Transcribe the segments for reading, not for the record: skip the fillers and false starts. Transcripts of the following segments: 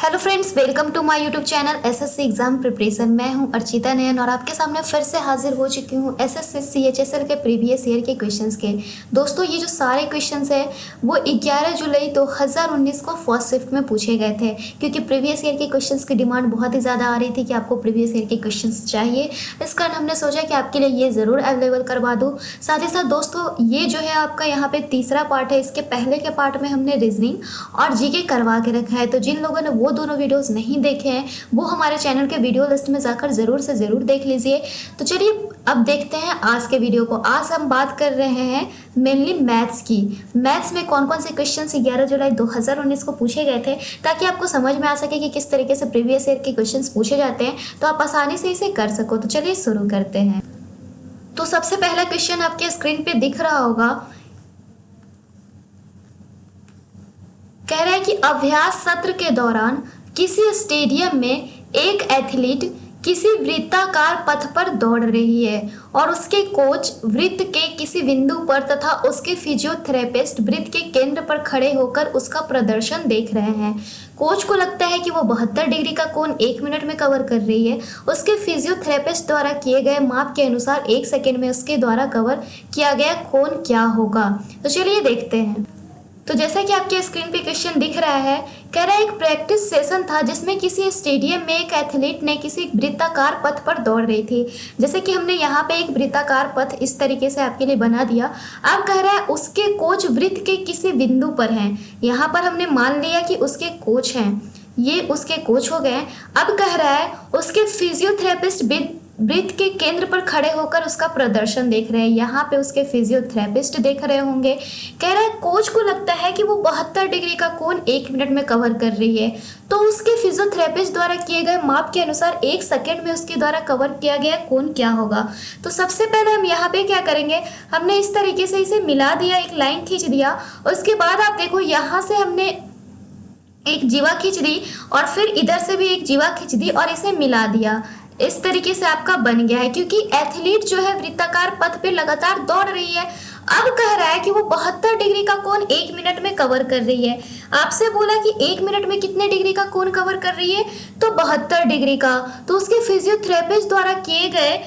Hello friends, welcome to my YouTube channel SSC exam preparation. मैं हूं अर्चिता नयन और आपके सामने फिर से हाजिर हो चुकी हूं एसएससी सीएचएसएल के प्रीवियस ईयर के क्वेश्चंस के। दोस्तों, ये जो सारे क्वेश्चंस हैं वो 11 जुलाई 2019 को फर्स्ट शिफ्ट में पूछे गए थे, क्योंकि प्रीवियस ईयर के क्वेश्चंस की डिमांड बहुत ही ज़्यादा आ रही थी कि आपको प्रीवियस ईयर के क्वेश्चन चाहिए। इस कारण हमने सोचा कि आपके लिए ये ज़रूर अवेलेबल करवा दूँ। साथ ही साथ दोस्तों, ये जो है आपका यहाँ पे तीसरा पार्ट है। इसके पहले के पार्ट में हमने रीजनिंग और जीके करवा के रखा है, तो जिन लोगों ने वो दोनों वीडियोस नहीं देखे हैं वो हमारे चैनल के वीडियो लिस्ट में जाकर ज़रूर से ज़रूर देख लीजिए। तो चलिए अब देखते हैं आज के वीडियो को। आज हम बात कर रहे हैं मेनली मैथ्स की। मैथ्स में कौन कौन से क्वेश्चन 11 जुलाई 2019 को पूछे गए थे, ताकि आपको समझ में आ सके कि किस तरीके से प्रीवियस ईयर के क्वेश्चन पूछे जाते हैं, तो आप आसानी से इसे कर सको। तो चलिए शुरू करते हैं। तो सबसे पहला क्वेश्चन आपके स्क्रीन पे दिख रहा होगा, कह रहा है कि अभ्यास सत्र के दौरान किसी स्टेडियम में एक एथलीट किसी वृत्ताकार पथ पर दौड़ रही है और उसके कोच वृत्त के किसी बिंदु पर तथा उसके फिजियोथेरेपिस्ट वृत्त के केंद्र पर खड़े होकर उसका प्रदर्शन देख रहे हैं। कोच को लगता है कि वो 72 डिग्री का कोण 1 मिनट में कवर कर रही है। उसके फिजियोथेरेपिस्ट द्वारा किए गए माप के अनुसार 1 सेकेंड में उसके द्वारा कवर किया गया कोण क्या होगा। तो चलिए देखते हैं। तो जैसा कि आपके स्क्रीन पे क्वेश्चन दिख रहा है, कह रहा है एक प्रैक्टिस सेशन था जिसमें किसी स्टेडियम में एक एथलीट ने किसी वृत्ताकार पथ पर दौड़ रही थी। जैसे कि हमने यहाँ पे एक वृत्ताकार पथ इस तरीके से आपके लिए बना दिया। अब कह रहा है उसके कोच वृत्त के किसी बिंदु पर हैं। यहाँ पर हमने मान लिया कि उसके कोच हैं, ये उसके कोच हो गए। अब कह रहा है उसके फिजियोथेरेपिस्ट वृत्त के केंद्र पर खड़े होकर उसका प्रदर्शन देख रहे हैं। यहाँ पे उसके फिजियोथेरेपिस्ट देख रहे होंगे। कह रहा है कोच को लगता है कि वो 72 डिग्री का कोण 1 मिनट में कवर कर रही है, तो उसके फिजियोथेरेपिस्ट द्वारा किए गए माप के अनुसार 1 सेकेंड में उसके द्वारा कवर किया गया कोण क्या होगा। तो सबसे पहले हम यहाँ पे क्या करेंगे, हमने इस तरीके से इसे मिला दिया, एक लाइन खींच दिया। उसके बाद आप देखो यहाँ से हमने एक जीवा खींच दी और फिर इधर से भी एक जीवा खींच दी और इसे मिला दिया। इस तरीके से आपका बन गया है, क्योंकि एथलीट जो है वृत्ताकार पथ पे लगातार दौड़ रही है। अब कह रहा है कि वो 72 डिग्री का कोण 1 मिनट में कवर कर रही है। आपसे बोला कि 1 मिनट में कितने डिग्री का कोण कवर कर रही है, तो 72 डिग्री का। तो उसके फिजियोथेरेपिस्ट द्वारा किए गए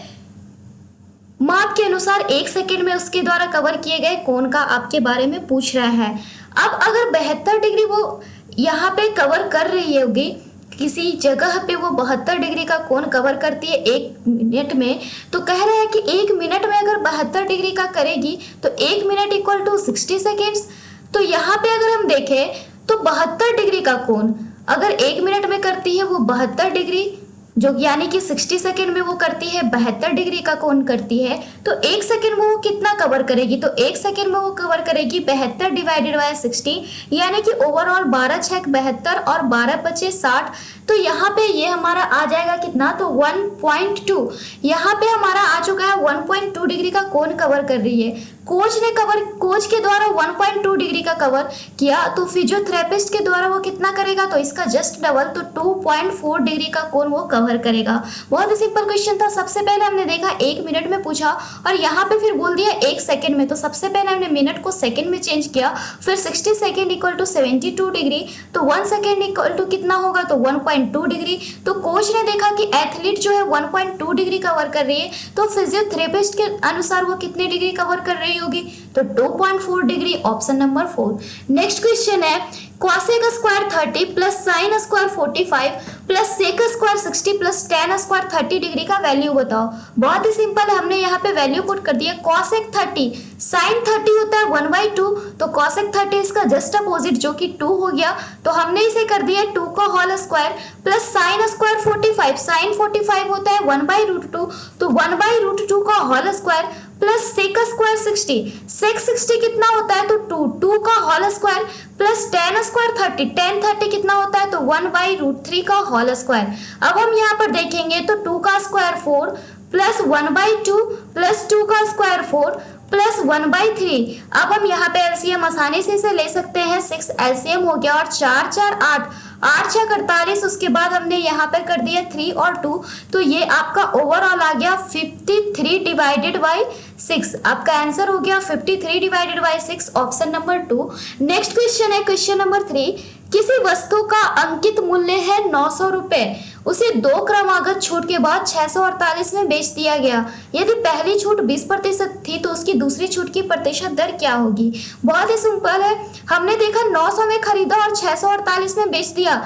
माप के अनुसार 1 सेकेंड में उसके द्वारा कवर किए गए कोण का आपके बारे में पूछ रहा है। अब अगर 72 डिग्री वो यहाँ पे कवर कर रही होगी, किसी जगह पे वो 72 डिग्री का कोण कवर करती है 1 मिनट में, तो कह रहा है कि 1 मिनट में अगर 72 डिग्री का करेगी तो 1 मिनट इक्वल टू 60 सेकेंड्स। तो यहाँ पे अगर हम देखें तो 72 डिग्री का कोण अगर 1 मिनट में करती है वो 72 डिग्री, जो यानी कि 60 सेकेंड में वो करती है 72 डिग्री का कोण करती है, तो 1 सेकेंड में वो कितना कवर करेगी, तो 1 सेकेंड में वो कवर करेगी 72 डिवाइडेड बाय 60, यानी कि ओवरऑल 12 छक 72 और 12 पचे 60। तो यहाँ पे ये हमारा आ जाएगा कितना, तो 1.2। यहाँ पे हमारा आ चुका है 1.2 डिग्री का कोण कवर कर रही है। कोच के द्वारा 1.2 डिग्री का कवर किया, तो फिजियोथेरेपिस्ट के द्वारा वो कितना करेगा, तो इसका जस्ट डबल, तो 2.4 डिग्री का कोण वो कवर करेगा। बहुत ही सिंपल क्वेश्चन था। सबसे पहले हमने देखा 1 मिनट में पूछा और यहाँ पे फिर बोल दिया 1 सेकेंड में। तो सबसे पहले हमने मिनट को सेकेंड में चेंज किया, फिर 60 सेकेंड इक्वल टू 72 डिग्री, तो 1 सेकेंड इक्वल टू कितना होगा, तो 1.2 डिग्री। तो कोच ने देखा कि एथलीट जो है 1.2 डिग्री कवर कर रही है, तो फिजियोथेरेपिस्ट के अनुसार वो कितने डिग्री कवर कर रही होगी, तो 2.4 degree, option number 4। Next question है cosec square 30 plus sine square 45 plus sec square 60 plus tan square 30 degree का वैल्यू बताओ। बहुत ही सिंपल है, हमने यहाँ पे वैल्यू पुट कर दिया। cosec 30 साइन 30 होता है 1/2, तो cosec 30 इसका जस्ट अपोजिट जो कि 2 हो गया, तो हमने इसे कर दिया 2 का whole square plus sine square 45, sine 45 होता है 1/√2, तो 1/√2 का whole square plus sec square 60, sec 60 कितना होता है, तो 2 का whole square plus tan square 30, tan 30 कितना होता है, तो 1/√3 का होल स्क्वायर। अब हम यहाँ पर देखेंगे तो 2 का स्क्वायर 4 प्लस 1/2 प्लस 2 का स्क्वायर 4 प्लस 1/3। अब हम यहाँ पे एलसीएम आसानी से इसे ले सकते हैं, 6 एलसीएम हो गया और 4 4 8, 8 6 48। उसके बाद हमने यहाँ पे कर दिया 3 और 2, तो ये आपका ओवरऑल आ गया 53 डिवाइडेड बाई 6। आपका आंसर हो गया 53 divided by 6, option number 2। Next question है क्वेश्चन नंबर 3, किसी वस्तु का अंकित मूल्य है 900 रुपए, उसे 2 क्रमागत छूट के बाद 648 में बेच दिया गया। यदि पहली छूट 20% थी तो उसकी दूसरी छूट की प्रतिशत दर क्या होगी? बहुत ही सिंपल है, हमने देखा 900 में खरीदा और 648 में बेच दिया,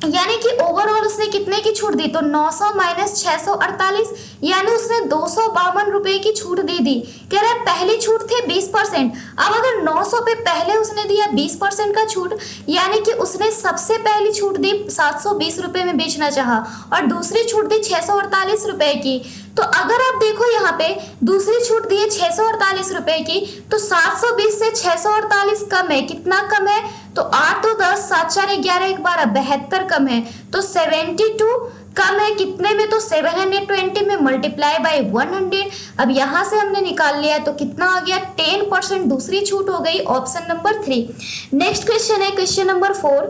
यानी कि ओवरऑल उसने कितने की छूट दी? तो 900 माइनस 648, यानी उसने 252 रुपए की छूट दे दी। कह रहा है पहली छूट थी 20%। अब अगर 900 पे पहले उसने दिया 20% का छूट, यानी कि उसने सबसे पहली छूट दी 720 रुपए में बेचना चाहा और दूसरी छूट दी 648 रुपए की। तो अगर आप देखो यहाँ पे दूसरी छूट दी है 648 रुपए की, तो 720 से 648 कम है, कितना कम है? तो 8 2 10, 7 4 11 1 12, 72 कम है, तो 72 कम है कितने में? तो 720 में मल्टीप्लाई बाय 100। अब यहाँ से हमने निकाल लिया तो कितना आ गया? 10% दूसरी छूट हो गई, ऑप्शन नंबर 3। नेक्स्ट क्वेश्चन है क्वेश्चन नंबर 4।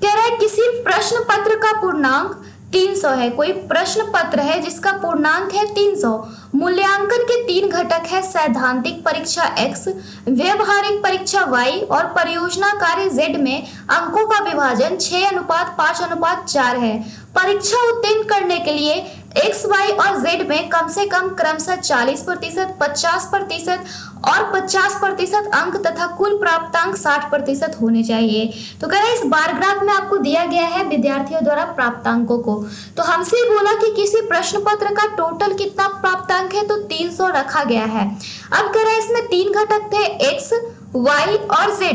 कह रहा है किसी प्रश्न पत्र का पूर्णांक 300 है। कोई प्रश्न पत्र है जिसका पूर्णांक है 300। मूल्यांकन के 3 घटक है, सैद्धांतिक परीक्षा x, व्यवहारिक परीक्षा y और परियोजना कार्य z में अंकों का विभाजन 6:5:4 है। परीक्षा उत्तीर्ण करने के लिए x, y और z में कम से कम क्रमशः 40%, 50% और 50% अंक तथा कुल प्राप्तांक 60% होने चाहिए। तो कह रहा है इस बार ग्राफ में आपको दिया गया है विद्यार्थियों द्वारा प्राप्तांकों को। तो हमसे बोला कि किसी प्रश्न पत्र का टोटल कितना प्राप्तांक है, तो 300 रखा गया है। अब कह रहा है इसमें 3 घटक थे, x, y और z।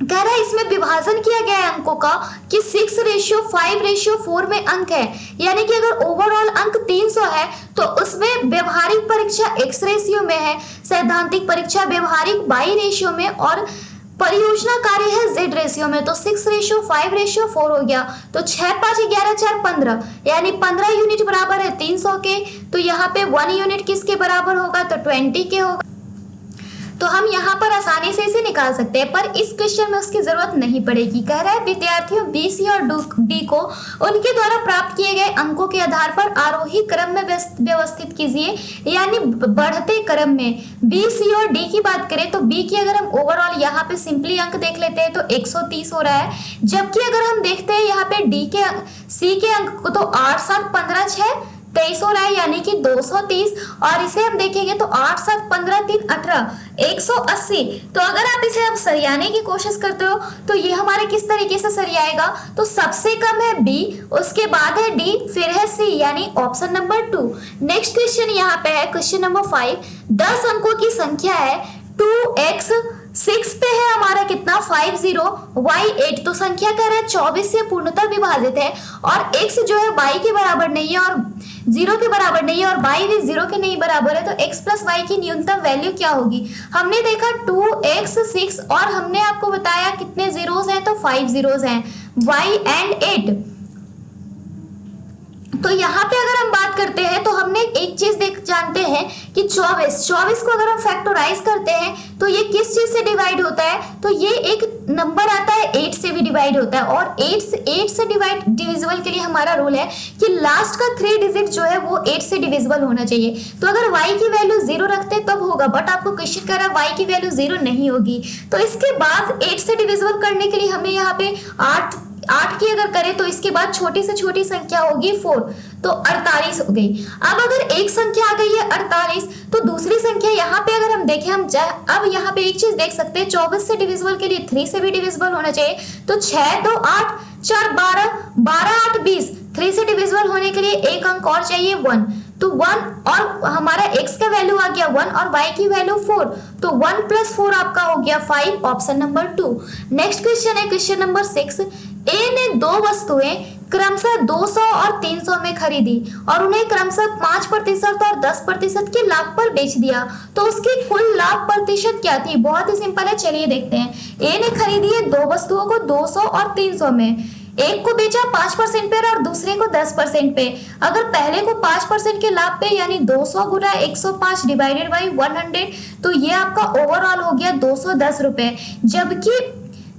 कह रहा है इसमें विभाजन किया गया है अंकों का कि 6:5:4 में अंक है, यानी कि अगर ओवरऑल अंक 300 है तो उसमें व्यवहारिक परीक्षा x रेशियो में है, सैद्धांतिक परीक्षा व्यवहारिक y रेशियो में और परियोजना कार्य है z रेशियो में। तो 6:5:4 हो गया, तो 6 5 11 4 15, यानी 15 यूनिट बराबर है 300 के। तो यहाँ पे 1 यूनिट किसके बराबर होगा? तो 20 के होगा। तो हम यहाँ पर आसानी से इसे निकाल सकते हैं, पर इस क्वेश्चन में उसकी जरूरत नहीं पड़ेगी। कह रहा है विद्यार्थियों बी, सी और डी को उनके द्वारा प्राप्त किए गए अंकों के आधार पर आरोही क्रम में व्यवस्थित कीजिए, यानी बढ़ते क्रम में। बी, सी और डी की बात करें तो बी की अगर हम ओवरऑल यहाँ पे सिंपली अंक देख लेते हैं तो 130 हो रहा है, जबकि अगर हम देखते हैं यहाँ पे डी के सी के अंक को तो 8 7 15 6 23 हो रहा है, यानी कि 230। और इसे हम देखेंगे तो 8 7 15 3 18 180। तो अगर आप इसे अब सरियाने की कोशिश करते हो तो ये हमारे किस तरीके से सरियाएगा? तो सबसे कम है बी, उसके बाद है डी, फिर है सी, यानी ऑप्शन नंबर 2। नेक्स्ट क्वेश्चन यहाँ पे है क्वेश्चन नंबर 5। 10 अंकों की संख्या है 2x, 6 पे है हमारा कितना 50, y 8। तो संख्या कह रहा है 24 से पूर्णतः विभाजित है और x जो है y के बराबर नहीं है और 0 के बराबर नहीं है और y भी 0 के नहीं बराबर है। तो x प्लस वाई की न्यूनतम वैल्यू क्या होगी? हमने देखा 2x 6 और हमने आपको बताया कितने जीरोस हैं, तो 5 जीरोस हैं, y एंड 8। तो यहाँ पे अगर हम बात करते हैं तो हमने एक चीज जानते हैं कि 24 को अगर हम फैक्टराइज करते हैं तो ये किस चीज से डिवाइड होता है? तो ये एक नंबर आता है 8 से भी डिवाइड होता है और 8 से डिविजिबल के लिए हमारा रूल है कि लास्ट का 3 डिजिट जो है वो 8 से डिविजिबल होना चाहिए। तो अगर y की वैल्यू 0 रखते तब होगा, बट आपको क्वेश्चन कर रहा है y की वैल्यू 0 नहीं होगी। तो इसके बाद 8 से डिविजिबल करने के लिए हमें यहाँ पे 8 की अगर करें तो इसके बाद छोटी से छोटी संख्या होगी 4, तो 48 हो गई। अब अगर एक संख्या आ गई है 48 तो दूसरी संख्या यहाँ पे अगर हम देखें अब यहाँ पे एक चीज देख सकते हैं, 24 से डिविजिबल के लिए 3 से भी डिविजिबल होना चाहिए। तो 6 2 8 4 12 12 8 20, 3 से डिविजिबल होने के लिए एक अंक और चाहिए 1। तो 1 और हमारा x का वैल्यू आ गया 1 और y की वैल्यू 4, तो 1 + 4 आपका हो गया 5, ऑप्शन नंबर 2। नेक्स्ट क्वेश्चन है क्वेश्चन नंबर 6। ए ने 2 वस्तुएं क्रमशः 200 और 300 में खरीदी और उन्हें क्रमशः 5% और 10% के लाभ पर बेच दिया, तो उसकी कुल लाभ प्रतिशत क्या थी? बहुत ही सिंपल है, चलिए देखते हैं। ए ने खरीदी है 2 वस्तुओं को 200 और 300 में, एक को बेचा 5% पे और दूसरे को 10% पे। अगर पहले को 5% के लाभ पे यानी 200 गुना 105 डिवाइडेड बाई 100, तो ये आपका ओवरऑल हो गया 210 रुपए। जबकि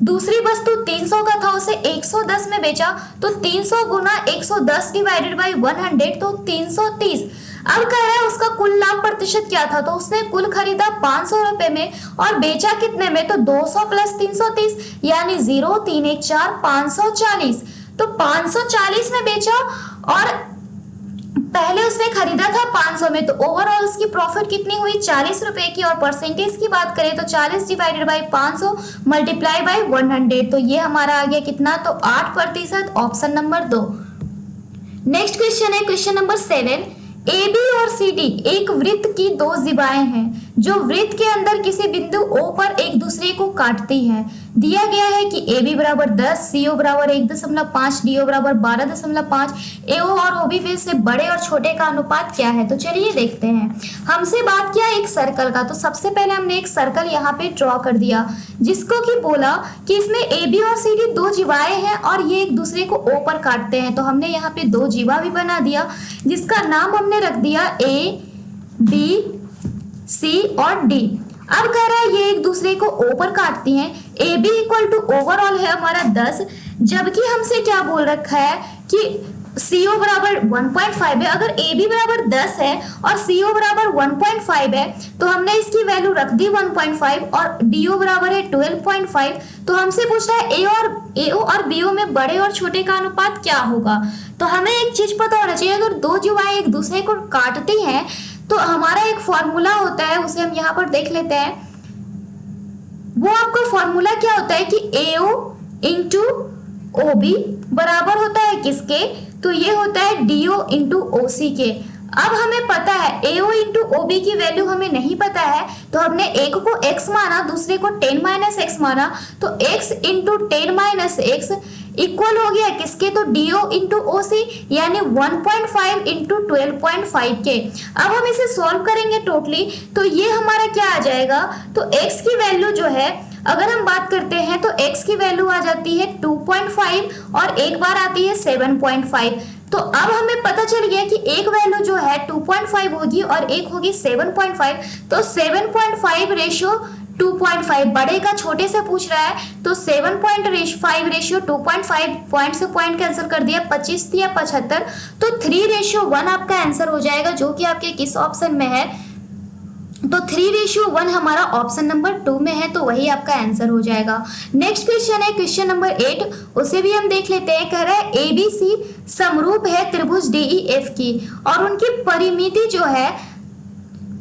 दूसरी वस्तु 300 का था, उसे 110 में बेचा, तो 300 गुना 110 डिवाइडेड बाई 100, तो 330। अब कह रहा है उसका कुल लाभ प्रतिशत क्या था, तो उसने कुल खरीदा 500 रुपए में और बेचा कितने में, तो 200 प्लस 330 यानी 0 3 1 4 540। तो 540 में बेचा और पहले उसने खरीदा था 500 में, तो ओवरऑल उसकी प्रॉफिट कितनी हुई 40 रुपए की। और परसेंटेज की बात करें तो 40 डिवाइडेड बाई 500 मल्टीप्लाई बाई 100, तो ये हमारा आ गया कितना, तो 8%, ऑप्शन नंबर 2। नेक्स्ट क्वेश्चन है क्वेश्चन नंबर 7। ए बी और सी डी एक वृत्त की दो जीवाएं हैं जो वृत्त के अंदर किसी बिंदु O पर एक दूसरे को काटती हैं। दिया गया है कि ए बी बराबर 10, सी ओ बराबर 1.5, डी ओ बराबर 12.5, ए ओ और ओ बी में से बड़े और छोटे का अनुपात क्या है। तो चलिए देखते हैं। हमसे बात किया एक सर्कल का, तो सबसे पहले हमने एक सर्कल यहाँ पे ड्रॉ कर दिया, जिसको कि बोला कि इसमें ए बी और सी डी दो जीवाएं हैं और ये एक दूसरे को O पर काटते हैं। तो हमने यहाँ पे दो जीवा भी बना दिया, जिसका नाम हमने रख दिया ए बी सी और डी। अब कह रहा है ये एक दूसरे को O पर काटती हैं। A B equal to overall है हमारा 10, जबकि हमसे क्या बोल रखा है कि सी ओ बराबर 1.5 है। अगर ए बी बराबर 10 है और सी ओ बराबर 1.5 है तो हमने इसकी वैल्यू रख दी 1.5 और डी ओ बराबर है 12.5। तो हमसे पूछ रहा है ए ओ और बी ओ में बड़े और छोटे का अनुपात क्या होगा। तो हमें एक चीज पता होना चाहिए, अगर दो जीवाएं एक दूसरे को काटती हैं तो हमारा एक फॉर्मूला होता है, उसे हम यहाँ पर देख लेते हैं। वो आपका फॉर्मूला क्या होता है कि ए ओ इंटू ओ बी बराबर होता है किसके, तो ये होता है डी ओ इंटू ओ सी के। अब हमें पता है ए ओ इंटू ओ बी की वैल्यू हमें नहीं पता है, तो हमने एक को x माना, दूसरे को 10 माइनस एक्स माना, तो x into 10 minus x equal हो गया किसके, तो डी ओ इंटू ओ सी यानी 1.5 इंटू 12.5 के। अब हम इसे सॉल्व करेंगे टोटली, तो ये हमारा क्या आ जाएगा, तो x की वैल्यू जो है अगर हम बात करते हैं तो x की वैल्यू आ जाती है 2.5 और एक बार आती है 7.5। तो अब हमें पता चल गया कि एक वैल्यू जो है 2.5 होगी और एक होगी 7.5। तो 7.5 रेशियो 2.5, बड़े का छोटे से पूछ रहा है, तो 7.5 रेशियो 2.5, पॉइंट से पॉइंट कैंसिल कर दिया, 25 या 75, तो 3:1 आपका आंसर हो जाएगा, जो कि आपके किस ऑप्शन में है, तो 3:1 हमारा ऑप्शन नंबर 2 में है, तो वही आपका आंसर हो जाएगा। नेक्स्ट क्वेश्चन है क्वेश्चन नंबर 8, उसे भी हम देख लेते हैं। कह रहा है ए बी सी समरूप है त्रिभुज डी ई एफ की और उनकी परिमिति जो है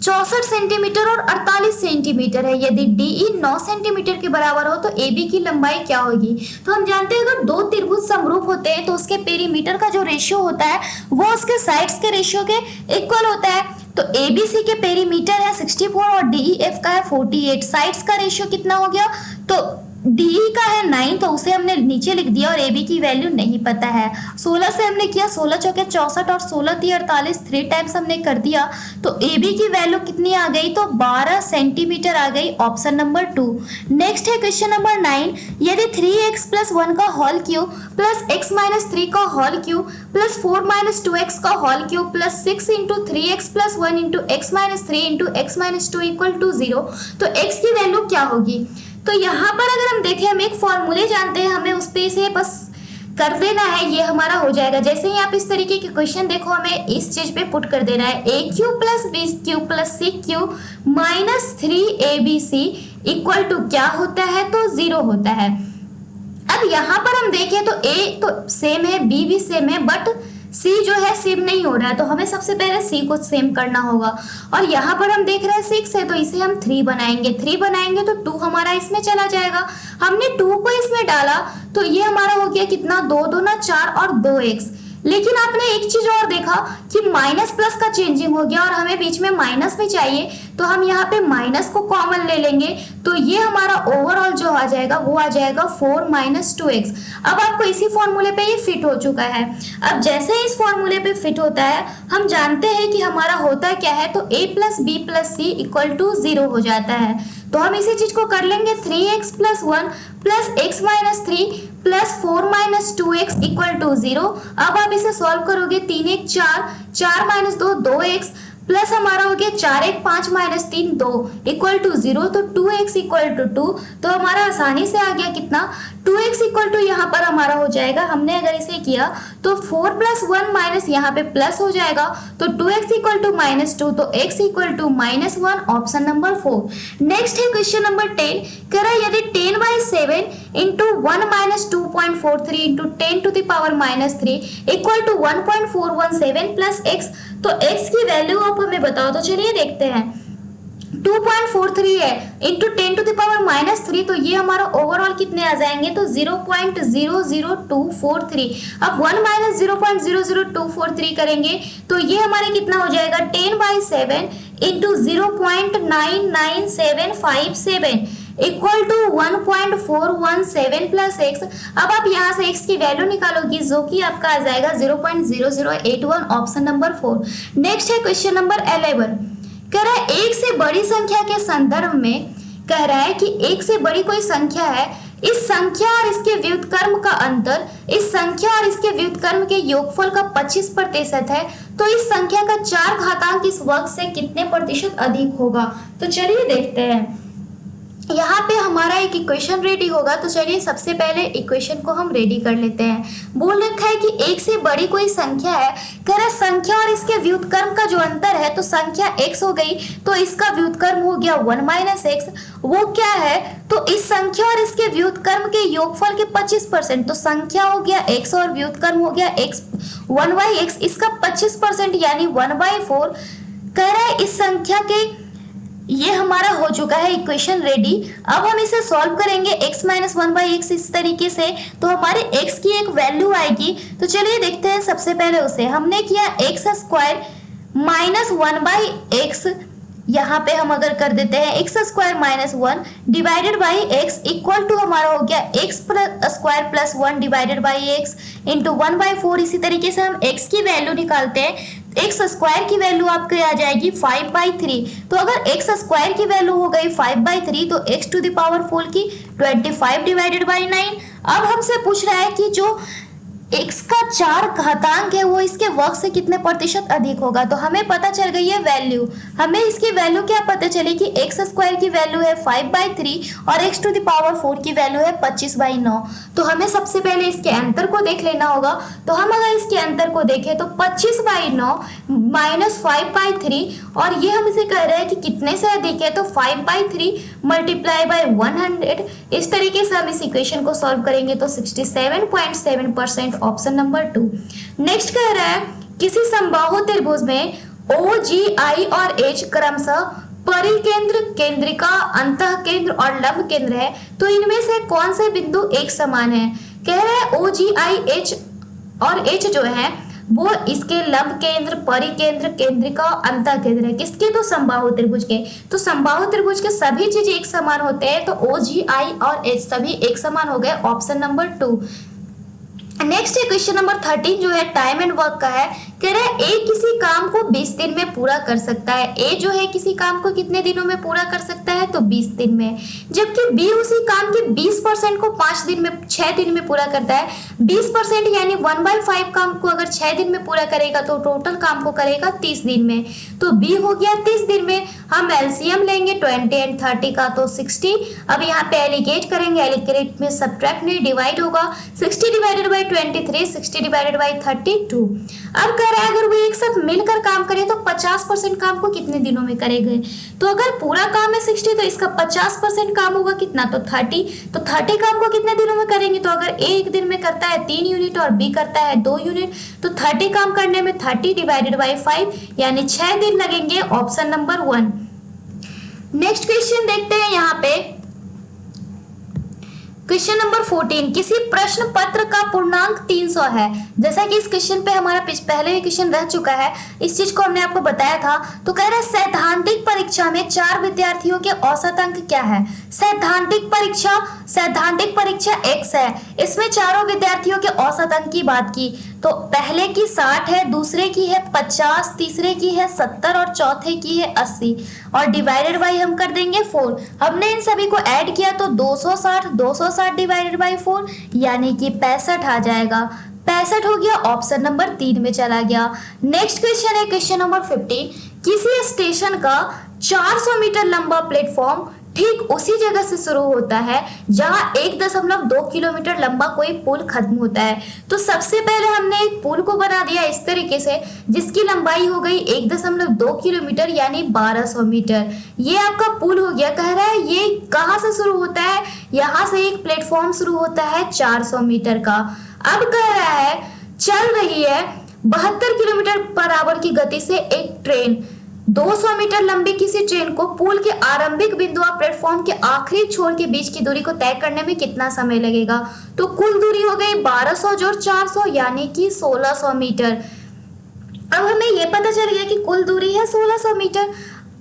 64 सेंटीमीटर और 48 सेंटीमीटर है। यदि डीई 9 सेंटीमीटर के बराबर हो तो AB की लंबाई क्या होगी। तो हम जानते हैं अगर दो त्रिभुज समरूप होते हैं तो उसके पेरीमीटर का जो रेशियो होता है वो उसके साइड्स के रेशियो के इक्वल होता है। तो ABC के पेरीमीटर है 64 और DEF का है 48। साइड्स का रेशियो कितना हो गया, तो DE का है 9, तो उसे हमने नीचे लिख दिया और AB की वैल्यू नहीं पता है। 16 से हमने किया, 16 चौके 64 और 16 3 48, 3 टाइम्स हमने कर दिया, तो AB की वैल्यू कितनी आ गई, तो 12 सेंटीमीटर आ गई, ऑप्शन नंबर 2। नेक्स्ट है क्वेश्चन नंबर 9, यदि 3x + 1 का होल क्यूब प्लस x - 3 का होल क्यूब प्लस 4 - 2x का whole cube plus 6 × 3x + 1 × x - 3 × x - 2 = 0, तो x की वैल्यू क्या होगी। तो यहाँ पर अगर हम देखें, हम एक फॉर्मूले जानते हैं, हमें उस पे से बस कर देना है, ये हमारा हो जाएगा। जैसे ही आप इस तरीके के क्वेश्चन देखो, हमें इस चीज पे पुट कर देना है, a³ + b³ + c³ - 3abc = क्या होता है, तो 0 होता है। अब यहाँ पर हम देखें तो a तो सेम है, b भी सेम है, बट C जो है सेम नहीं हो रहा है, तो हमें सबसे पहले C को सेम करना होगा। और यहाँ पर हम देख रहे हैं 6 है, तो इसे हम 3 बनाएंगे, 3 बनाएंगे तो 2 हमारा इसमें चला जाएगा। हमने 2 को इसमें डाला तो ये हमारा हो गया कितना, 2 दूना 4 और 2x। लेकिन आपने एक चीज और देखा कि माइनस प्लस का चेंजिंग हो गया और हमें बीच में माइनस भी चाहिए, तो हम यहाँ पे माइनस को कॉमन ले लेंगे, तो ये हमारा ओवरऑल जो आ जाएगा वो आ जाएगा 4 - 2x। अब आपको इसी फॉर्मूले पे ये फिट हो चुका है। अब जैसे ही इस फॉर्मूले पे फिट होता है, हम जानते हैं कि हमारा होता क्या है, तो a + b + c = 0 हो जाता है। तो हम इसी चीज को कर लेंगे, 3x + 1 + x - 3 + 4 - 2x = 0। अब आप इसे सॉल्व करोगे, 3 1 4, 4 - 2 2x प्लस हमारा हो गया 4 1 5 माइनस 3 2 इक्वल टू 0, तो 2x इक्वल टू 2, तो हमारा आसानी से आ गया कितना 2x इक्वल टू यहाँ पर हमारा हो जाएगा, हमने अगर इसे किया तो 4 प्लस 1 माइनस यहाँ पे प्लस हो जाएगा, तो 2x इक्वल टू -2, तो x equal to -1, option number 4। Next है क्वेश्चन नंबर 10, कह रहा है यदि 10/7 into 1 minus 2.43 into 10 to the power -3 equal to 1.417 plus x, तो x की वैल्यू आप हमें बताओ। तो चलिए देखते हैं, 2.43 है इंटू 10 टू द पावर -3, तो ये हमारा ओवरऑल कितने आ जाएंगे, तो 0.00243। अब 1 माइनस 0.00243 करेंगे तो ये हमारे कितना हो जाएगा 10/7 into 0.99757 equal to 1.417 plus x। अब आप यहाँ से x की वैल्यू निकालोगी जो कि आपका आ जाएगा 0.0081, ऑप्शन नंबर 4। नेक्स्ट है क्वेश्चन नंबर 11, कह रहा है एक से बड़ी संख्या के संदर्भ में कह रहा है कि एक से बड़ी कोई संख्या है, इस संख्या और इसके व्युत्क्रम का अंतर इस संख्या और इसके व्युत्क्रम के योगफल का 25% है, तो इस संख्या का 4 घातांक इस वर्ग से कितने प्रतिशत अधिक होगा। तो चलिए देखते हैं, यहाँ पे हमारा एक इक्वेशन रेडी होगा। तो चलिए सबसे पहले इक्वेशन को हम रेडी कर लेते हैं। बोल रखा है कि एक से बड़ी कोई संख्या है, कह रहा है संख्या और इसके व्युत्क्रम का जो अंतर है, तो संख्या x हो गई, तो इसका व्युत्क्रम हो गया 1 माइनस x, वो क्या है, तो इस संख्या और इसके व्युत्क्रम के योगफल के 25%, तो संख्या हो गया x और व्युत्क्रम हो गया x 1/x, इसका 25% यानी 1/4। कह रहा है इस संख्या के, ये हमारा हो चुका है इक्वेशन रेडी। अब हम इसे सॉल्व करेंगे x माइनस 1/x इस तरीके से, तो हमारे x की एक वैल्यू आएगी। तो चलिए देखते हैं, सबसे पहले उसे हमने किया x² माइनस 1/x, यहाँ पे हम अगर कर देते हैं x² minus 1 divided by x equal to हमारा हो गया x² plus 1 divided by x into 1/4। इसी तरीके से हम x की वैल्यू निकालते हैं, x² की वैल्यू आपके आ जाएगी 5/3, तो अगर x² की वैल्यू हो गई 5/3 तो x टू द पावर 4 की 25 डिवाइडेड बाई 9। अब हमसे पूछ रहा है कि जो x का 4 घातांक है वो इसके वर्ग से कितने प्रतिशत अधिक होगा। तो हमें पता चल गई है वैल्यू, हमें इसकी वैल्यू क्या पता चली कि x² की वैल्यू है 5/3 और x टू द पावर 4 की वैल्यू है 25/9। तो हमें सबसे पहले इसके अंतर को देख लेना होगा। तो हम अगर इसके अंतर को देखें तो 25/9 माइनस 5/3, और ये हम इसे कह रहे हैं कि कितने से अधिक है, तो 5/3 मल्टीप्लाई बाय 100। इस तरीके से हम इस इक्वेशन को सॉल्व करेंगे तो 67.7%, ऑप्शन नंबर 2। नेक्स्ट कह रहा है किसी समबाहु त्रिभुज में OGI और H क्रमशः परिकेंद्र, केंद्रिका, अंतः केंद्र और लंब केंद्र है, तो इनमें से कौन से बिंदु एक समान है। कह रहे हैं OGI H और H जो है वो इसके लंब केंद्र, परिकेंद्र, केंद्रिका, अंतः केंद्र है, किसके, तो समबाहु त्रिभुज के। तो समबाहु त्रिभुज के सभी चीज एक समान होते हैं, तो OGI और H सभी एक समान हो गए, ऑप्शन नंबर 2। नेक्स्ट है क्वेश्चन नंबर 13 जो है टाइम एंड वर्क का है। कह रहा है ए किसी काम को 20 दिन में पूरा कर सकता है। ए जो है किसी काम को कितने दिनों में पूरा कर सकता है, तो 20 दिन में, जबकि बी उसी काम के 20% को 5 दिन में 6 दिन में पूरा करता है। 20% यानी 1/5 काम को अगर 6 दिन में पूरा करेगा तो टोटल काम को करेगा 30 दिन में, तो बी हो गया 30 दिन में। हम एलसीएम लेंगे 20 एंड 30 का, तो 60। अब यहाँ पे एलिगेट करेंगे, एलिगेट में सब्ट्रैक्ट नहीं डिवाइड होगा, 60 डिवाइडेड बाई 23, 60 डिवाइडेड बाई 32। अब कह रहा है अगर वो एक साथ मिलकर काम करे तो 50% काम को कितने दिनों में करेंगे। तो अगर पूरा काम है 60 तो इसका 50% काम होगा कितना, तो 30। तो 30 काम को कितने दिनों में करेंगे, तो अगर ए एक दिन में करता है 3 यूनिट और बी करता है 2 यूनिट, तो 30 काम करने में 30 डिवाइडेड बाई 5 यानी 6 दिन लगेंगे, ऑप्शन नंबर 1। नेक्स्ट क्वेश्चन देखते हैं यहाँ पे क्वेश्चन नंबर 14, किसी प्रश्न पत्र का पूर्णांक 300 है। जैसा कि इस क्वेश्चन पे हमारा पहले भी क्वेश्चन रह चुका है, इस चीज को हमने आपको बताया था। तो कह रहा है सैद्धांतिक परीक्षा में 4 विद्यार्थियों के औसत अंक क्या है। सैद्धांतिक परीक्षा x है, इसमें चारों विद्यार्थियों के औसत अंक की बात की तो पहले की 60 है, दूसरे की है 50, तीसरे की है 70 और चौथे की है 80, और डिवाइडेड बाई हम कर देंगे 4। हमने इन सभी को ऐड किया तो 260 डिवाइडेड बाई 4 यानी कि 65 आ जाएगा। 65 हो गया, ऑप्शन नंबर 3 में चला गया। नेक्स्ट क्वेश्चन है क्वेश्चन नंबर 15, किसी स्टेशन का 400 मीटर लंबा प्लेटफॉर्म ठीक उसी जगह से शुरू होता है जहां 1.2 किलोमीटर लंबा कोई पुल खत्म होता है। तो सबसे पहले हमने एक पुल को बना दिया इस तरीके से, जिसकी लंबाई हो गई 1.2 किलोमीटर यानी 1200 मीटर। ये आपका पुल हो गया। कह रहा है ये कहां से शुरू होता है, यहाँ से एक प्लेटफॉर्म शुरू होता है 400 मीटर का। अब कह रहा है चल रही है 72 किलोमीटर पर आवर की गति से एक ट्रेन। 200 मीटर लंबी किसी ट्रेन को पुल के आरंभिक बिंदु और प्लेटफॉर्म के आखिरी छोर के बीच की दूरी को तय करने में कितना समय लगेगा। तो कुल दूरी हो गई 1200 जोड़ 400 यानी कि 1600 मीटर। अब हमें यह पता चल गया कि कुल दूरी है 1600 मीटर।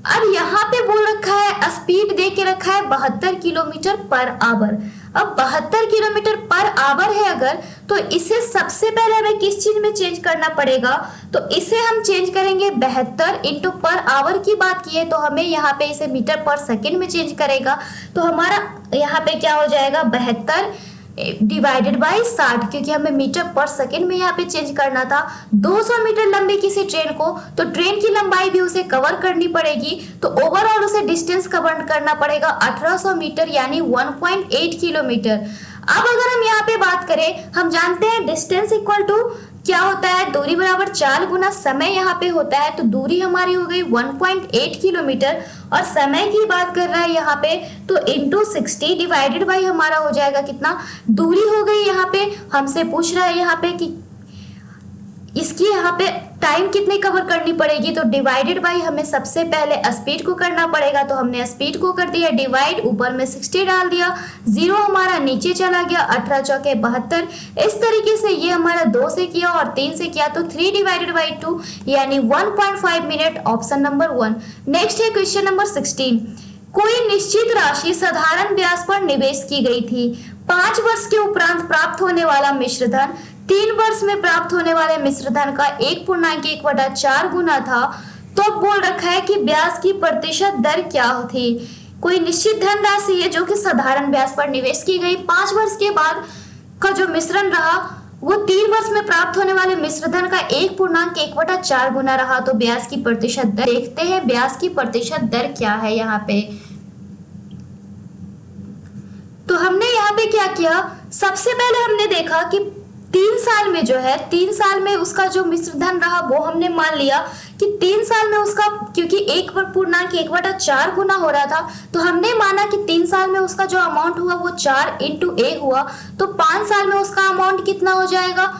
अब यहाँ पे बोल रखा है, स्पीड दे के रखा है 72 किलोमीटर पर आवर। अब 72 किलोमीटर पर आवर है अगर, तो इसे सबसे पहले हमें किस चीज में चेंज करना पड़ेगा, तो इसे हम चेंज करेंगे 72 इंटू पर आवर की बात की है तो हमें यहाँ पे इसे मीटर पर सेकंड में चेंज करेगा। तो हमारा यहाँ पे क्या हो जाएगा 72 डिवाइडेड बाई 60, क्योंकि हमें मीटर पर सेकंड में यहाँ पे चेंज करना था। 200 मीटर लंबी किसी ट्रेन को, तो ट्रेन की लंबाई भी उसे कवर करनी पड़ेगी, तो ओवरऑल उसे डिस्टेंस कवर करना पड़ेगा 1800 मीटर यानी 1.8 किलोमीटर। अब अगर हम यहाँ पे बात करें, हम जानते हैं डिस्टेंस इक्वल टू क्या होता है, दूरी बराबर 4 गुना समय यहाँ पे होता है। तो दूरी हमारी हो गई 1.8 किलोमीटर और समय की बात कर रहा है यहाँ पे, तो इंटू 60 डिवाइडेड बाई हमारा हो जाएगा कितना, दूरी हो गई यहाँ पे हमसे पूछ रहा है यहाँ पे कि इसकी यहाँ पे टाइम कितनी कवर करनी पड़ेगी, तो डिवाइडेड बाई हमें सबसे पहले स्पीड को करना पड़ेगा। तो हमने स्पीड को कर दिया डिवाइड, ऊपर में 60 डाल दिया, 0 हमारा नीचे चला गया, 18 चौके 72। इस तरीके से ये हमारा 2 से किया और 3 से किया, तो 3 डिवाइडेड बाई 2 यानी 1.5 मिनट, ऑप्शन नंबर 1। नेक्स्ट है क्वेश्चन नंबर 16। कोई निश्चित राशि साधारण ब्याज पर निवेश की गई थी। 5 वर्ष के उपरांत प्राप्त होने वाला मिश्रधन 3 वर्ष में प्राप्त होने वाले मिश्रधन का 1.1/4 गुना था। तो अब बोल रखा है कि ब्याज की प्रतिशत दर क्या थी। कोई निश्चित धनराशि है जो कि साधारण ब्याज पर निवेश की गई, 5 वर्ष के बाद का जो मिश्रण रहा वो 3 वर्ष में प्राप्त होने वाले मिश्रधन का 1.1/4 गुना रहा। तो ब्याज की प्रतिशत दर देखते हैं, ब्याज की प्रतिशत दर क्या है यहाँ पे। तो हमने यहाँ पे क्या किया, सबसे पहले हमने देखा कि 3 साल में जो है, 3 साल में उसका जो मिश्रधन रहा वो हमने मान लिया कि 3 साल में उसका, क्योंकि 1.1/4 गुना हो रहा था, तो हमने माना कि 3 साल में उसका जो अमाउंट हुआ वो 4 इंटू ए हुआ। तो 5 साल में उसका अमाउंट कितना हो जाएगा,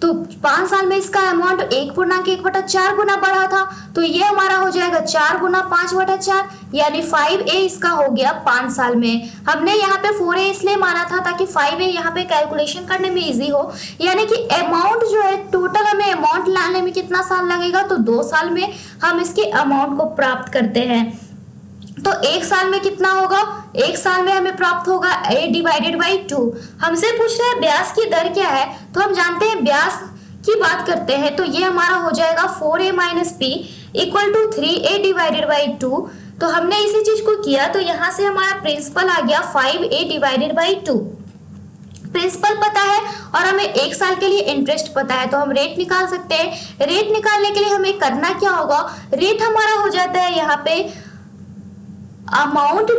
तो 5 साल में इसका अमाउंट 1.1/4 गुना बढ़ा था, तो ये हमारा हो जाएगा 4 गुना 5/4 यानी 5a इसका हो गया 5 साल में। हमने यहाँ पे 4a इसलिए माना था ताकि 5a यहाँ पे कैलकुलेशन करने में इजी हो, यानी कि अमाउंट जो है टोटल हमें अमाउंट लाने में कितना साल लगेगा, तो 2 साल में हम इसके अमाउंट को प्राप्त करते हैं। तो 1 साल में कितना होगा, 1 साल में हमें प्राप्त होगा a डिवाइडेड बाई 2। हमसे पूछ रहा है ब्याज की दर क्या है, तो हम जानते हैं ब्याज की बात करते हैं, तो ये हमारा हो जाएगा 4a minus p equal to 3a divided by 2। तो हमने इसी चीज को किया, तो यहाँ से हमारा प्रिंसिपल आ गया 5a डिवाइडेड बाई 2। प्रिंसिपल पता है और हमें 1 साल के लिए इंटरेस्ट पता है, तो हम रेट निकाल सकते हैं। रेट निकालने के लिए हमें करना क्या होगा, रेट हमारा हो जाता है यहाँ पे अमाउंट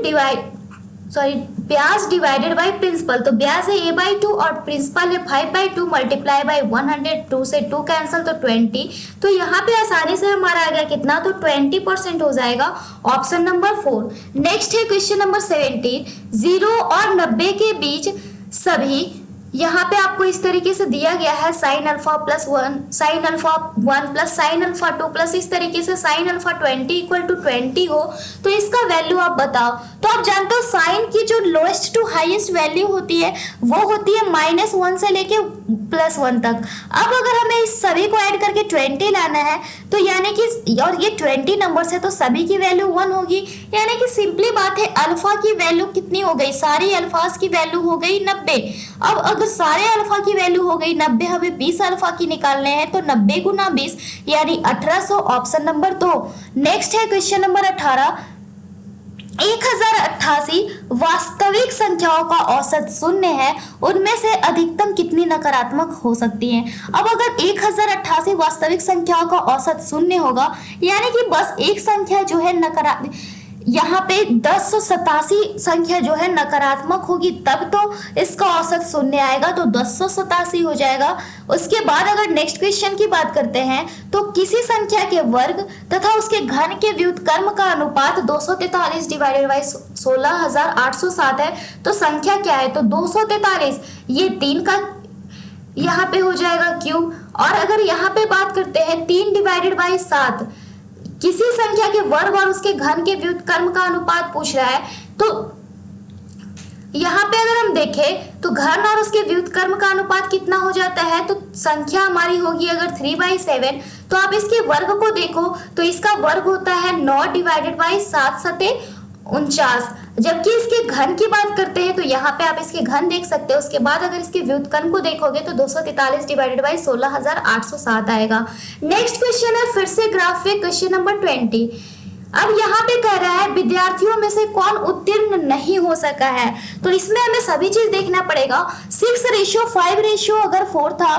ब्याज डिवाइडेड बाय प्रिंसिपल। तो ब्याज है a बाई 2 और प्रिंसिपल है 5/2 मल्टीप्लाई बाय 100, 2 से 2 कैंसिल तो 20। तो यहाँ पे आसानी से हमारा आ गया कितना, तो 20% हो जाएगा, ऑप्शन नंबर 4। नेक्स्ट है क्वेश्चन नंबर 17। 0 और 90 के बीच सभी, यहाँ पे आपको इस तरीके से दिया गया है sin alpha plus 1, sin alpha 1 plus sin alpha 2 plus इस तरीके से sin अल्फा 20 इक्वल टू 20 हो, तो इसका वैल्यू आप बताओ। तो आप जानते हो साइन की जो लोएस्ट टू हाईएस्ट वैल्यू होती है वो होती है -1 से लेके +1 तक। अब अगर हमें इस सभी को ऐड करके 20 लाना है, तो यानी कि, और ये 20 नंबर्स है तो सभी की वैल्यू 1 होगी, यानी कि सिंपली बात है अल्फा की वैल्यू कितनी हो गई, सारी अल्फाज की वैल्यू हो गई 90। अब अगर सारे अल्फा की वैल्यू हो गई 90, हमें 20 अल्फा की निकालने हैं, तो 90 गुना 20 यानी 1800, ऑप्शन नंबर 2। नेक्स्ट है क्वेश्चन नंबर 18। 1088 वास्तविक संख्याओं का औसत शून्य है, उनमें से अधिकतम कितनी नकारात्मक हो सकती हैं। अब अगर 1088 वास्तविक संख्याओं का औसत शून्य होगा, यानी कि बस एक संख्या जो है नकारात्मक, यहाँ पे 1087 संख्या जो है नकारात्मक होगी, तब तो इसका औसत शून्य आएगा, तो 1087 हो जाएगा। उसके बाद अगर नेक्स्ट क्वेश्चन की बात करते हैं, तो किसी संख्या के वर्ग तथा उसके घन के व्युत्क्रम का अनुपात 243 डिवाइडेड बाई 16,807 है। तो संख्या क्या है, तो 243, ये 3 का यहाँ पे हो जाएगा क्यूब। और अगर यहाँ पे बात करते हैं 3 डिवाइडेड बाई 7, किसी संख्या के वर्ग और उसके घन के व्युत्क्रम का अनुपात पूछ रहा है, तो यहाँ पे अगर हम देखें तो घन और उसके व्युत्क्रम का अनुपात कितना हो जाता है, तो संख्या हमारी होगी अगर 3/7, तो आप इसके वर्ग को देखो तो इसका वर्ग होता है 9 डिवाइडेड बाई 7 सते 49। जबकि इसके घन की बात करते हैं तो यहाँ पे आप इसके घन देख सकते हो। उसके बाद अगर इसके व्युत्क्रम को देखोगे तो 243 डिवाइडेड बाई 16,807 आएगा। नेक्स्ट क्वेश्चन है फिर से ग्राफिक, क्वेश्चन नंबर 20। अब यहाँ पे कह रहा है विद्यार्थियों में से कौन उत्तीर्ण नहीं हो सका है, तो इसमें हमें सभी चीज देखना पड़ेगा। 6:5 अगर 4 था,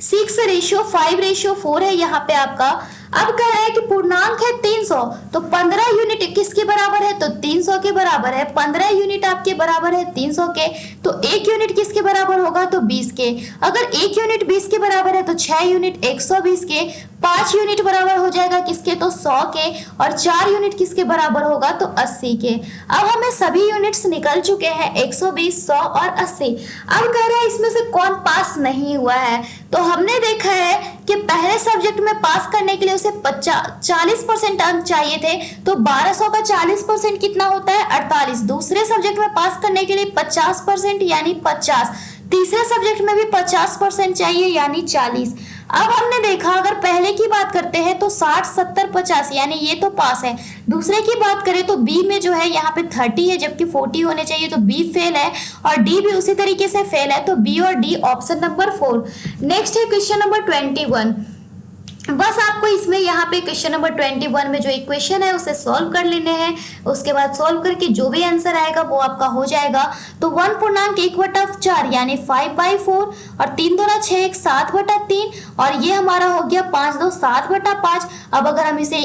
6:5 है यहाँ पे आपका। अब कह रहा है कि पूर्णांक है 300, तो 15 यूनिट किसके बराबर है, तो 300 के बराबर है। 15 यूनिट आपके बराबर है 300 के, तो 1 यूनिट किसके बराबर होगा, तो 20 के। अगर 1 यूनिट 20 के बराबर है तो 6 यूनिट 120 के, 5 यूनिट बराबर हो जाएगा किसके, तो 100 के, और 4 यूनिट किसके बराबर होगा, तो 80 के। अब हमें सभी यूनिट्स निकल चुके हैं, 120, 100 और 80। अब कह रहा है इसमें से कौन पास नहीं हुआ है, तो हमने देखा है कि पहले सब्जेक्ट में पास करने के लिए उसे 40% अंक चाहिए थे, तो 1200 का 40% कितना होता है, 48। दूसरे सब्जेक्ट में पास करने के लिए 50% यानी 50, तीसरे सब्जेक्ट में भी 50% चाहिए यानी 40। अब हमने देखा अगर पहले की बात करते हैं तो 60, 70, 50 यानी ये तो पास है। दूसरे की बात करें तो बी में जो है यहाँ पे 30 है जबकि 40 होने चाहिए, तो बी फेल है, और डी भी उसी तरीके से फेल है, तो बी और डी ऑप्शन नंबर 4। नेक्स्ट है क्वेश्चन नंबर 21। बस आपको इसमें यहाँ पे क्वेश्चन नंबर 21 में जो इक्वेशन है उसे सॉल्व कर लेने हैं। उसके बाद सॉल्व करके जो भी आंसर आएगा वो आपका हो जाएगा। तो 1.1/4 यानी 5/4, और 3 दूना 6, 1 7/3, और ये हमारा हो गया 5 2 7/5। अब अगर हम इसे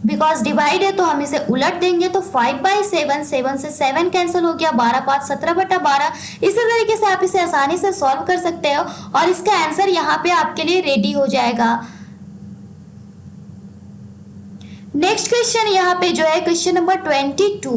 बिकॉज डिवाइड है तो हम इसे उलट देंगे, तो 5/7, 7 से 7 कैंसिल हो गया, 12 5 17/12। इसी तरीके से आप इसे आसानी से सॉल्व कर सकते हो और इसका आंसर यहाँ पे आपके लिए रेडी हो जाएगा। नेक्स्ट क्वेश्चन यहाँ पे जो है क्वेश्चन नंबर 22।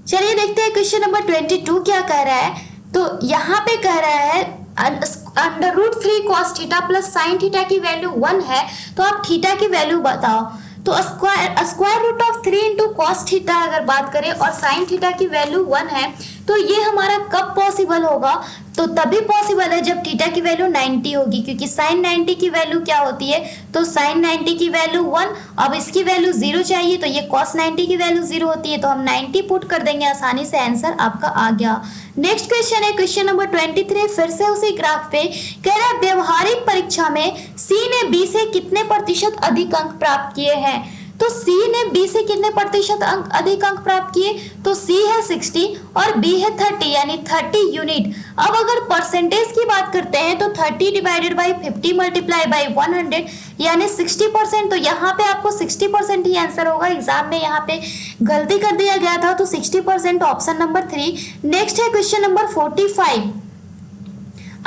चलिए देखते हैं क्वेश्चन नंबर 22 क्या कह रहा है। तो यहाँ पे कह रहा है √3 cos theta plus sine theta की वैल्यू 1 है, तो आप थीटा की वैल्यू बताओ। तो square root of 3 into cos theta अगर बात करें और साइन थीटा की वैल्यू 1 है, तो ये हमारा कब पॉसिबल होगा, तो तभी पॉसिबल है जब थीटा की वैल्यू 90 होगी, क्योंकि साइन 90 की वैल्यू क्या होती है, तो साइन 90 की वैल्यू 1, अब इसकी वैल्यू 0 चाहिए, तो ये कॉस 90 की वैल्यू 0 होती है, तो हम 90 पुट कर देंगे, आसानी से आंसर आपका आ गया। नेक्स्ट क्वेश्चन है क्वेश्चन नंबर 23। फिर से उसी ग्राफ पे कह रहा है व्यवहारिक परीक्षा में सी ने बी से कितने प्रतिशत अधिक अंक प्राप्त किए हैं। तो सी ने बी से कितने प्रतिशत अंक अधिक अंक प्राप्त किए, तो सी है 60 और बी है 30 यानी 30 यूनिट। अब अगर परसेंटेज की बात करते हैं तो 30 डिवाइडेड बाई 50 मल्टीप्लाई बाई 100 यानी 60%। तो यहाँ पे आपको 60% ही आंसर होगा, एग्जाम में यहाँ पे गलती कर दिया गया था, तो 60% ऑप्शन नंबर 3। नेक्स्ट है क्वेश्चन नंबर 45।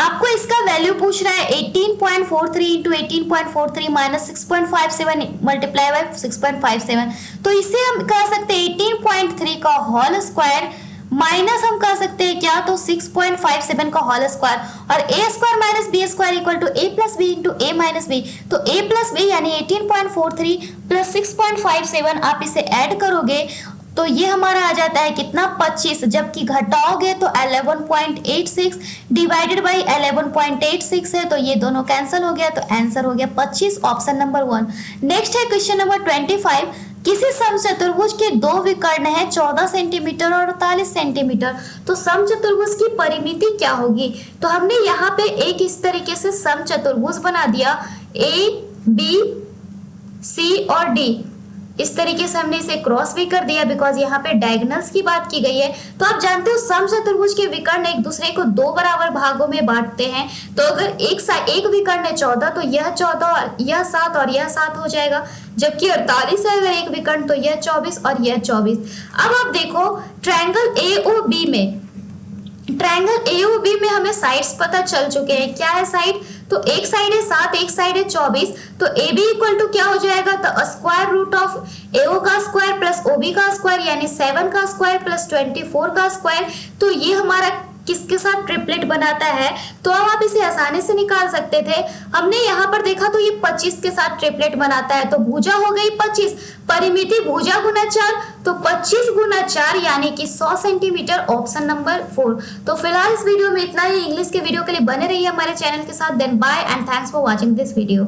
आपको इसका वैल्यू पूछ रहा है 18.43 इंटू 18.43 माइनस 6.57 मल्टीप्लाई बाई 6.57। तो इसे हम कह सकते हैं 18.3 का होल स्क्वायर माइनस हम कह सकते हैं क्या, तो 6.57 का होल स्क्वायर, और a square minus b square equal to a plus b into a minus b. तो ए प्लस बी यानी 18.43 प्लस 6.57 आप इसे ऐड करोगे तो ये हमारा आ जाता है कितना, 25, जबकि घटाओगे तो 11.86 डिवाइडेड बाई 11.86 है, तो ये दोनों कैंसिल हो गया, तो आंसर हो गया 25 ऑप्शन नंबर 1। नेक्स्ट है क्वेश्चन नंबर 25। किसी समचतुर्भुज के दो विकर्ण है 14 सेंटीमीटर और 48 सेंटीमीटर, तो समचतुर्भुज की परिमिति क्या होगी। तो हमने यहाँ पे एक इस तरीके से समचतुर्भुज बना दिया, ए बी सी और डी। इस तरीके से हमने इसे क्रॉस भी कर दिया बिकॉज यहाँ पे डायगोनल्स की बात की गई है। तो आप जानते हो समचतुर्भुज के विकर्ण एक दूसरे को दो बराबर भागों में बांटते हैं। तो अगर एक विकर्ण है 14 तो यह 14 और यह 7 और यह 7 हो जाएगा, जबकि 48 है अगर एक विकर्ण तो यह 24 और यह 24। अब आप देखो ट्रायंगल एओबी में हमें साइड्स पता चल चुके हैं। क्या है साइड? तो एक साइड है 7, एक साइड है 24। तो ए बी इक्वल टू क्या हो जाएगा? तो स्क्वायर रूट ऑफ एओ का स्क्वायर प्लस ओबी का स्क्वायर यानी 7 का स्क्वायर प्लस 24 का स्क्वायर। तो ये हमारा किसके साथ ट्रिपलेट बनाता है? तो अब आप इसे आसानी से निकाल सकते थे। हमने यहाँ पर देखा तो ये 25 के साथ ट्रिपलेट बनाता है। तो भुजा हो गई 25, परिमिति भुजा गुना 4, तो 25 गुना 4 यानी कि 100 सेंटीमीटर, ऑप्शन नंबर 4। तो फिलहाल इस वीडियो में इतना ही। इंग्लिश के वीडियो के लिए बने रहिए हमारे चैनल के साथ। Then bye and thanks for watching this video.